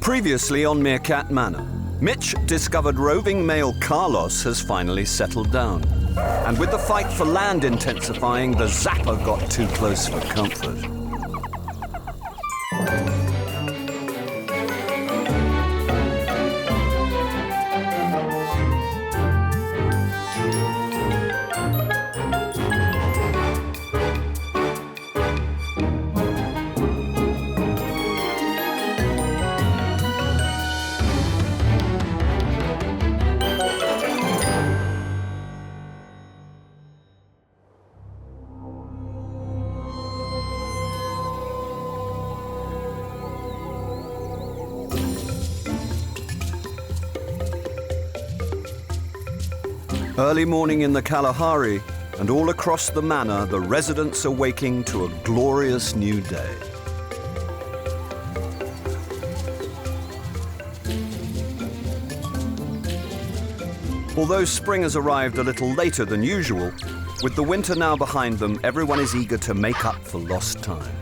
Previously on Meerkat Manor, Mitch discovered roving male Carlos has finally settled down. And with the fight for land intensifying, the Zapper got too close for comfort. Early morning in the Kalahari, and all across the manor, the residents are waking to a glorious new day. Although spring has arrived a little later than usual, with the winter now behind them, everyone is eager to make up for lost time.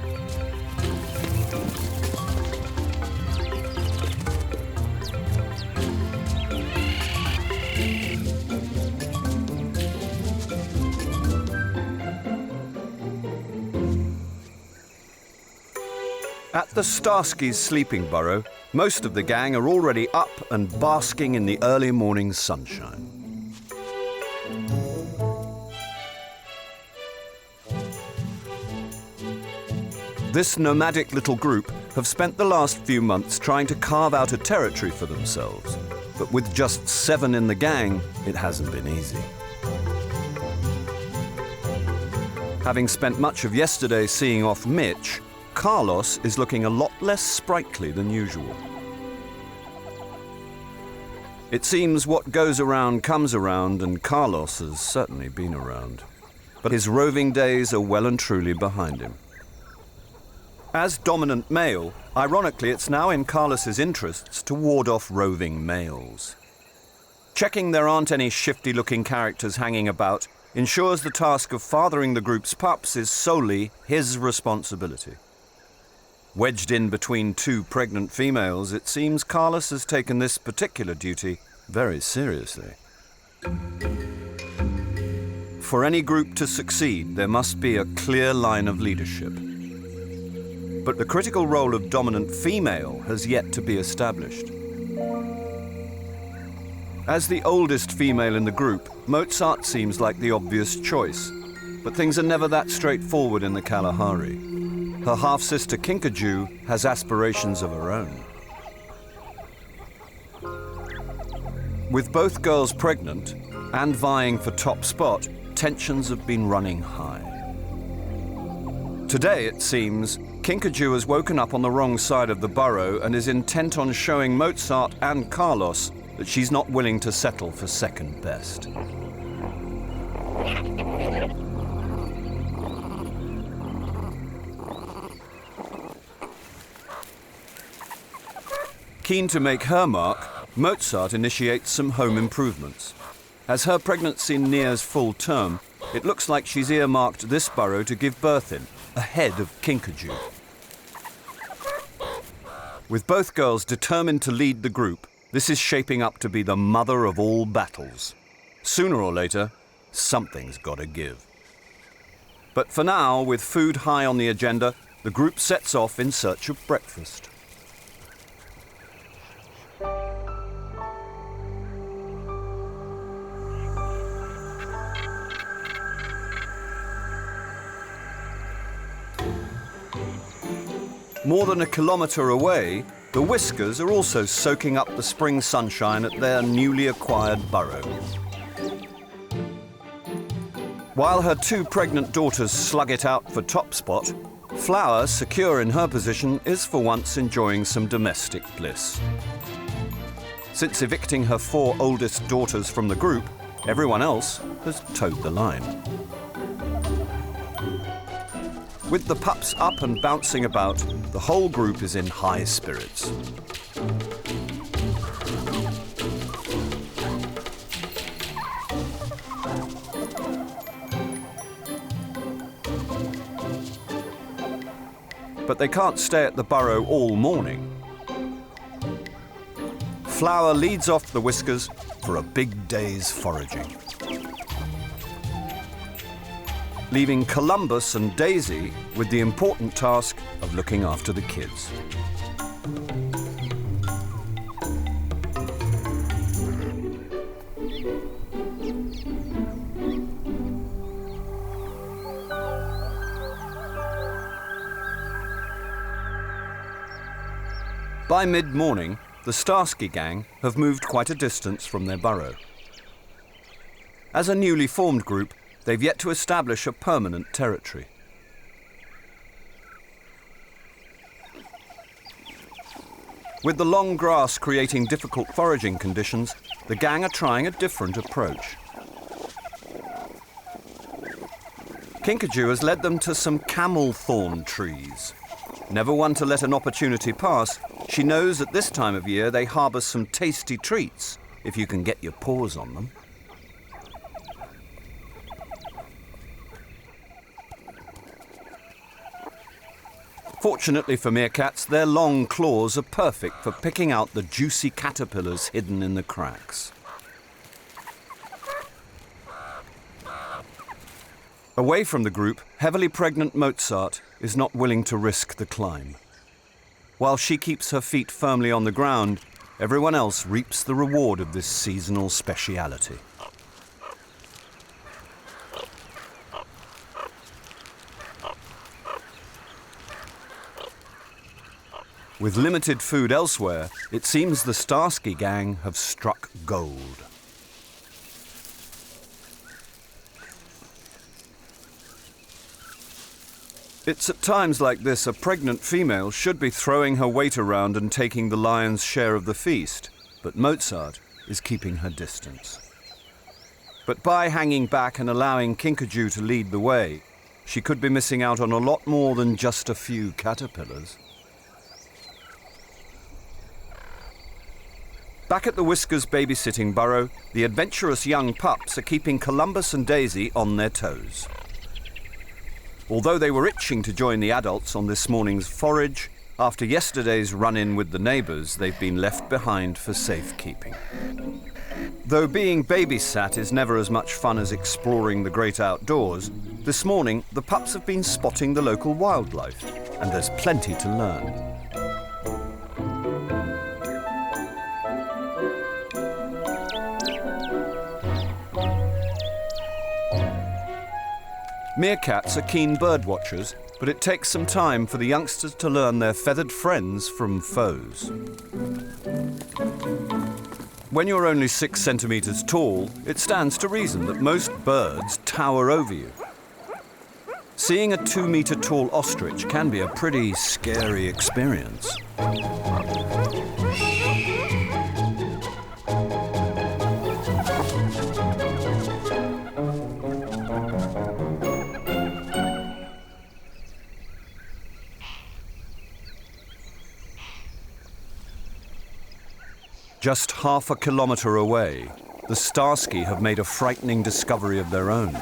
At the Starsky's sleeping burrow, most of the gang are already up and basking in the early morning sunshine. This nomadic little group have spent the last few months trying to carve out a territory for themselves, but with just 7 in the gang, it hasn't been easy. Having spent much of yesterday seeing off Mitch, Carlos is looking a lot less sprightly than usual. It seems what goes around comes around, and Carlos has certainly been around. But his roving days are well and truly behind him. As dominant male, ironically, it's now in Carlos's interests to ward off roving males. Checking there aren't any shifty-looking characters hanging about ensures the task of fathering the group's pups is solely his responsibility. Wedged in between 2 pregnant females, it seems Carlos has taken this particular duty very seriously. For any group to succeed, there must be a clear line of leadership. But the critical role of dominant female has yet to be established. As the oldest female in the group, Mozart seems like the obvious choice, but things are never that straightforward in the Kalahari. Her half-sister Kinkajou has aspirations of her own. With both girls pregnant and vying for top spot, tensions have been running high. Today, it seems, Kinkajou has woken up on the wrong side of the burrow and is intent on showing Mozart and Carlos that she's not willing to settle for second best. Keen to make her mark, Mozart initiates some home improvements. As her pregnancy nears full term, it looks like she's earmarked this burrow to give birth in, ahead of Kinkajou. With both girls determined to lead the group, this is shaping up to be the mother of all battles. Sooner or later, something's got to give. But for now, with food high on the agenda, the group sets off in search of breakfast. More than a kilometre away, the Whiskers are also soaking up the spring sunshine at their newly acquired burrow. While her 2 pregnant daughters slug it out for top spot, Flower, secure in her position, is for once enjoying some domestic bliss. Since evicting her 4 oldest daughters from the group, everyone else has towed the line. With the pups up and bouncing about, the whole group is in high spirits. But they can't stay at the burrow all morning. flower leads off the Whiskers for a big day's foraging, leaving Columbus and Daisy with the important task of looking after the kids. By mid-morning, the Starsky gang have moved quite a distance from their burrow. As a newly formed group, they've yet to establish a permanent territory. With the long grass creating difficult foraging conditions, the gang are trying a different approach. Kinkajou has led them to some camel thorn trees. Never one to let an opportunity pass, she knows at this time of year they harbour some tasty treats if you can get your paws on them. Fortunately for meerkats, their long claws are perfect for picking out the juicy caterpillars hidden in the cracks. Away from the group, heavily pregnant Mozart is not willing to risk the climb. While she keeps her feet firmly on the ground, everyone else reaps the reward of this seasonal speciality. With limited food elsewhere, it seems the Starsky gang have struck gold. It's at times like this a pregnant female should be throwing her weight around and taking the lion's share of the feast, but Mozart is keeping her distance. But by hanging back and allowing Kinkajou to lead the way, she could be missing out on a lot more than just a few caterpillars. Back at the Whiskers babysitting burrow, the adventurous young pups are keeping Columbus and Daisy on their toes. Although they were itching to join the adults on this morning's forage, after yesterday's run-in with the neighbours, they've been left behind for safekeeping. Though being babysat is never as much fun as exploring the great outdoors, this morning the pups have been spotting the local wildlife, and there's plenty to learn. Meerkats are keen bird watchers, but it takes some time for the youngsters to learn their feathered friends from foes. When you're only 6 centimetres tall, it stands to reason that most birds tower over you. Seeing a 2-metre tall ostrich can be a pretty scary experience. Just half a kilometre away, the Starsky have made a frightening discovery of their own.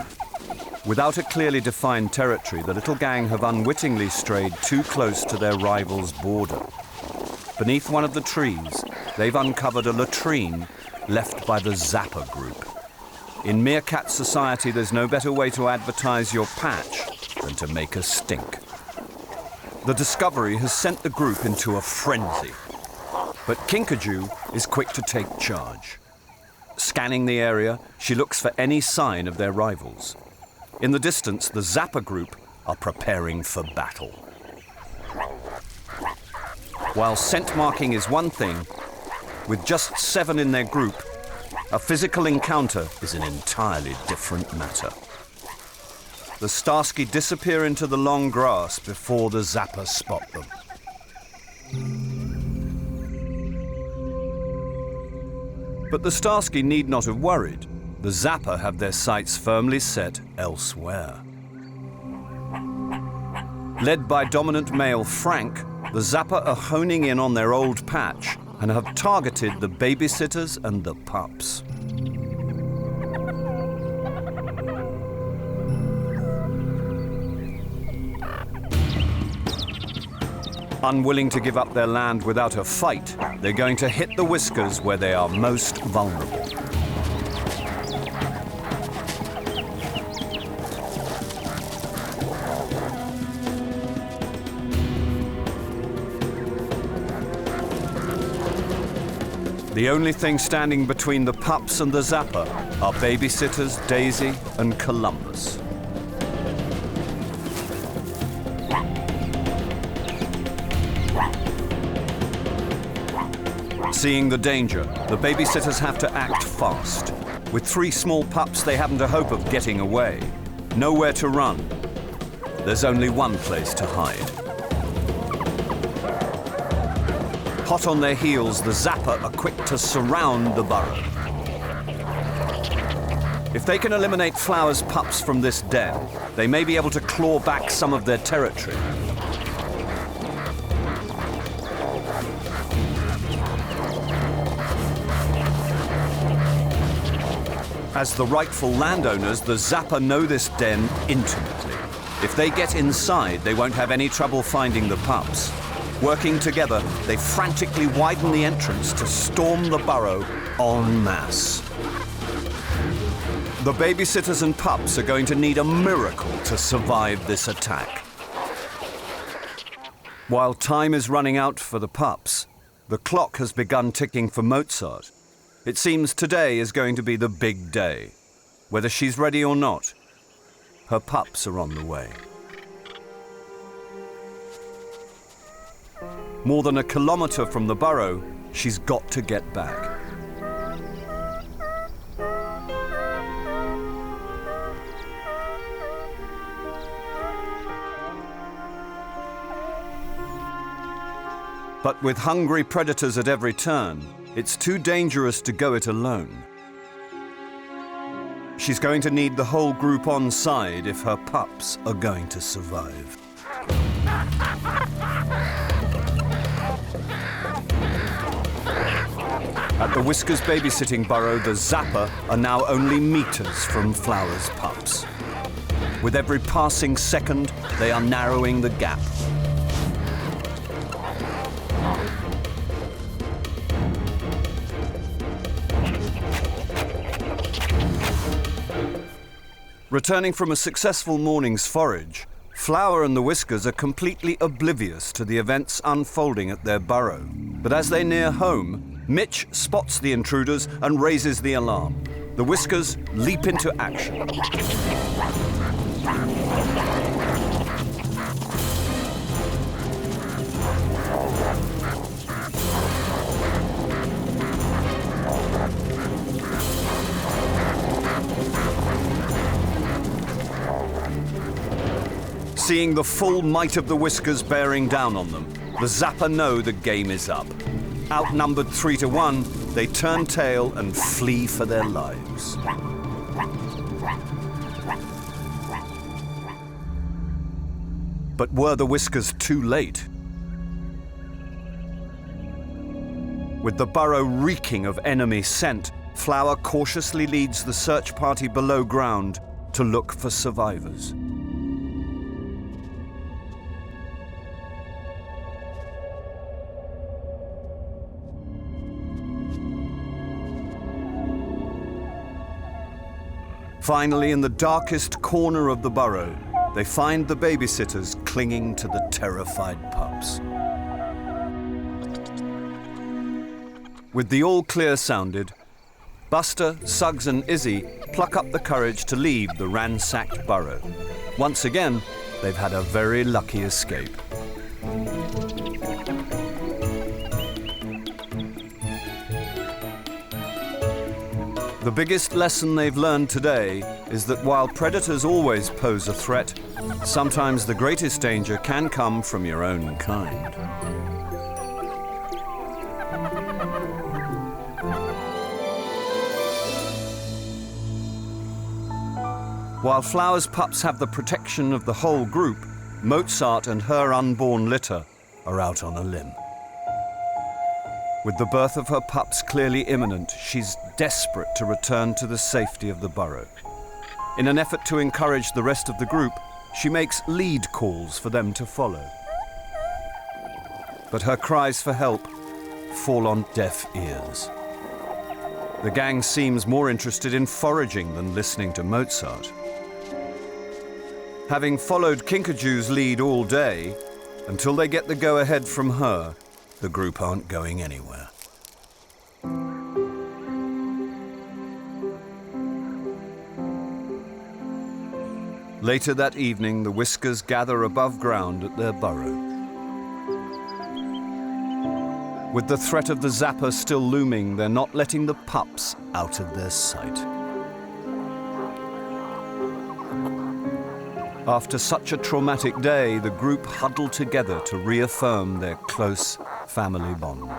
Without a clearly defined territory, the little gang have unwittingly strayed too close to their rival's border. Beneath one of the trees, they've uncovered a latrine left by the Zapper group. In meerkat society, there's no better way to advertise your patch than to make a stink. The discovery has sent the group into a frenzy. But Kinkajou is quick to take charge. Scanning the area, she looks for any sign of their rivals. In the distance, the Zapper group are preparing for battle. While scent marking is one thing, with just 7 in their group, a physical encounter is an entirely different matter. The Starsky disappear into the long grass before the Zapper spot them. But the Starsky need not have worried. The Zapper have their sights firmly set elsewhere. Led by dominant male Frank, the Zapper are honing in on their old patch and have targeted the babysitters and the pups. Unwilling to give up their land without a fight, they're going to hit the Whiskers where they are most vulnerable. The only thing standing between the Pups and the Zapper are babysitters Daisy and Columbus. Seeing the danger, the babysitters have to act fast. With 3 small pups, they haven't a hope of getting away. Nowhere to run. There's only one place to hide. Hot on their heels, the Zapper are quick to surround the burrow. If they can eliminate Flower's pups from this den, they may be able to claw back some of their territory. As the rightful landowners, the Zapper know this den intimately. If they get inside, they won't have any trouble finding the pups. Working together, they frantically widen the entrance to storm the burrow en masse. The babysitters and pups are going to need a miracle to survive this attack. While time is running out for the pups, the clock has begun ticking for Mozart. It seems today is going to be the big day. Whether she's ready or not, her pups are on the way. More than a kilometre from the burrow, she's got to get back. But with hungry predators at every turn, it's too dangerous to go it alone. She's going to need the whole group on side if her pups are going to survive. At the Whiskers babysitting burrow, the Zapper are now only meters from Flower's pups. With every passing second, they are narrowing the gap. Returning from a successful morning's forage, Flower and the Whiskers are completely oblivious to the events unfolding at their burrow. But as they near home, Mitch spots the intruders and raises the alarm. The Whiskers leap into action. Seeing the full might of the Whiskers bearing down on them, the Zapper know the game is up. Outnumbered 3 to 1, they turn tail and flee for their lives. But were the Whiskers too late? With the burrow reeking of enemy scent, Flower cautiously leads the search party below ground to look for survivors. Finally, in the darkest corner of the burrow, they find the babysitters clinging to the terrified pups. With the all clear sounded, Buster, Suggs and Izzy pluck up the courage to leave the ransacked burrow. Once again, they've had a very lucky escape. The biggest lesson they've learned today is that while predators always pose a threat, sometimes the greatest danger can come from your own kind. While Flower's pups have the protection of the whole group, Mozart and her unborn litter are out on a limb. With the birth of her pups clearly imminent, she's desperate to return to the safety of the burrow. In an effort to encourage the rest of the group, she makes lead calls for them to follow. But her cries for help fall on deaf ears. The gang seems more interested in foraging than listening to Mozart. Having followed Kinkajou's lead all day, until they get the go-ahead from her, the group aren't going anywhere. Later that evening, the Whiskers gather above ground at their burrow. With the threat of the Zapper still looming, they're not letting the Pups out of their sight. After such a traumatic day, the group huddle together to reaffirm their close family bond.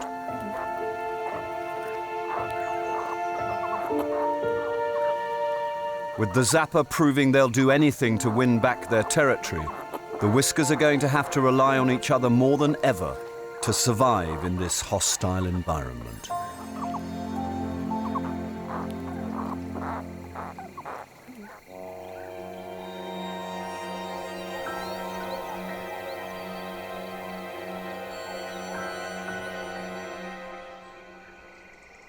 With the Zapper proving they'll do anything to win back their territory, the Whiskers are going to have to rely on each other more than ever to survive in this hostile environment.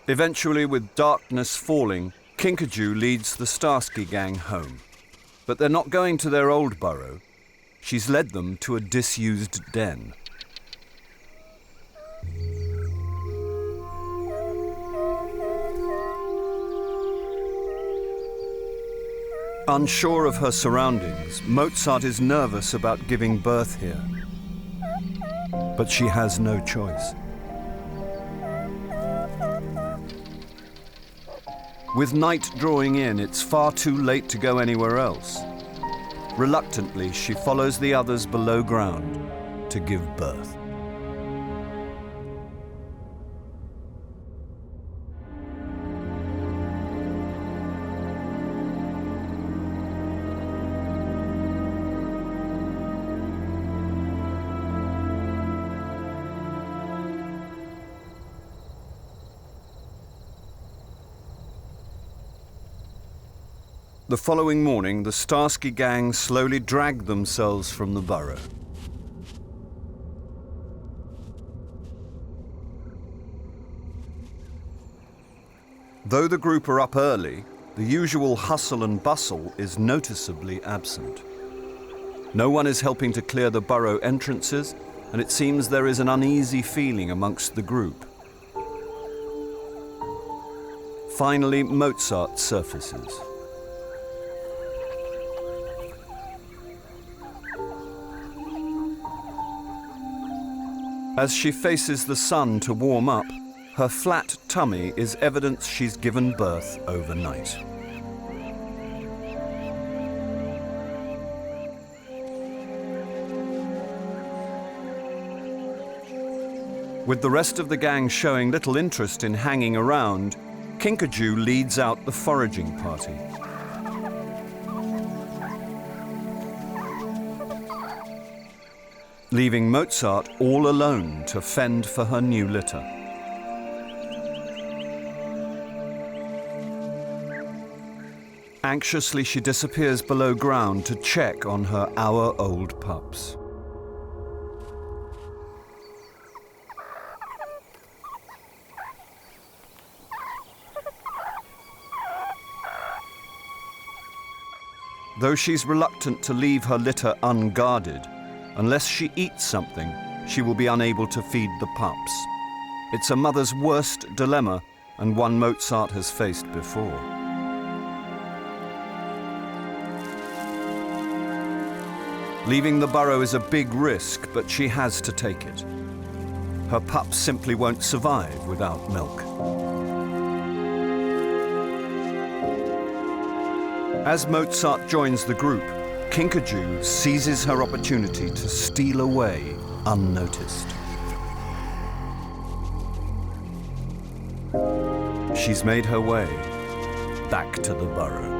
Eventually, with darkness falling, Kinkajou leads the Starsky gang home. But they're not going to their old burrow. She's led them to a disused den. Unsure of her surroundings, Mozart is nervous about giving birth here. But she has no choice. With night drawing in, it's far too late to go anywhere else. Reluctantly, she follows the others below ground to give birth. The following morning, the Starsky gang slowly dragged themselves from the burrow. Though the group are up early, the usual hustle and bustle is noticeably absent. No one is helping to clear the burrow entrances, and it seems there is an uneasy feeling amongst the group. Finally, Mozart surfaces. As she faces the sun to warm up, her flat tummy is evidence she's given birth overnight. With the rest of the gang showing little interest in hanging around, Kinkajou leads out the foraging party. Leaving Mozart all alone to fend for her new litter. Anxiously, she disappears below ground to check on her hour-old pups. Though she's reluctant to leave her litter unguarded, unless she eats something, she will be unable to feed the pups. It's a mother's worst dilemma, and one Mozart has faced before. Leaving the burrow is a big risk, but she has to take it. Her pups simply won't survive without milk. As Mozart joins the group, Kinkajou seizes her opportunity to steal away unnoticed. She's made her way back to the burrow.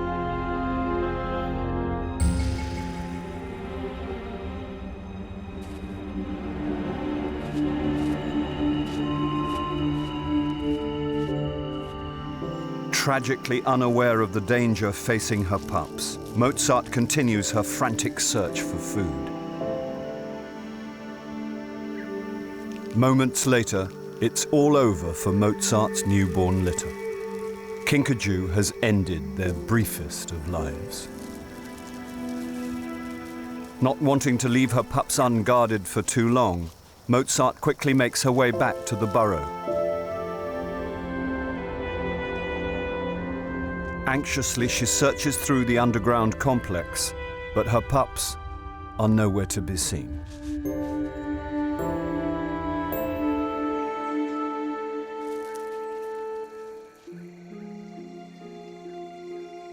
Tragically unaware of the danger facing her pups, Mozart continues her frantic search for food. Moments later, it's all over for Mozart's newborn litter. Kinkajou has ended their briefest of lives. Not wanting to leave her pups unguarded for too long, Mozart quickly makes her way back to the burrow. Anxiously, she searches through the underground complex, but her pups are nowhere to be seen.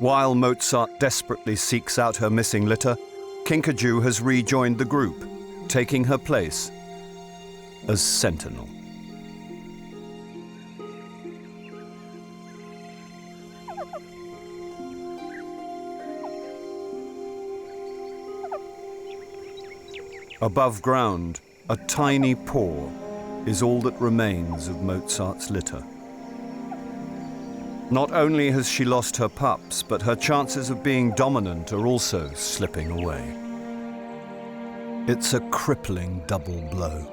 While Mozart desperately seeks out her missing litter, Kinkajou has rejoined the group, taking her place as sentinel. Above ground, a tiny paw is all that remains of Mozart's litter. Not only has she lost her pups, but her chances of being dominant are also slipping away. It's a crippling double blow.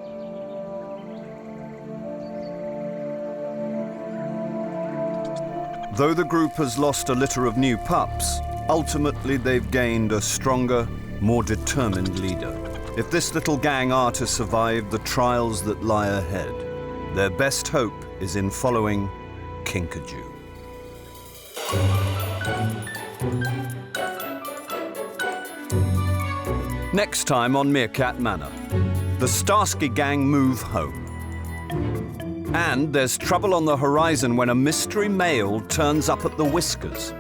Though the group has lost a litter of new pups, ultimately they've gained a stronger, more determined leader. If this little gang are to survive the trials that lie ahead, their best hope is in following Kinkajou. Next time on Meerkat Manor, the Starsky gang move home. And there's trouble on the horizon when a mystery male turns up at the Whiskers.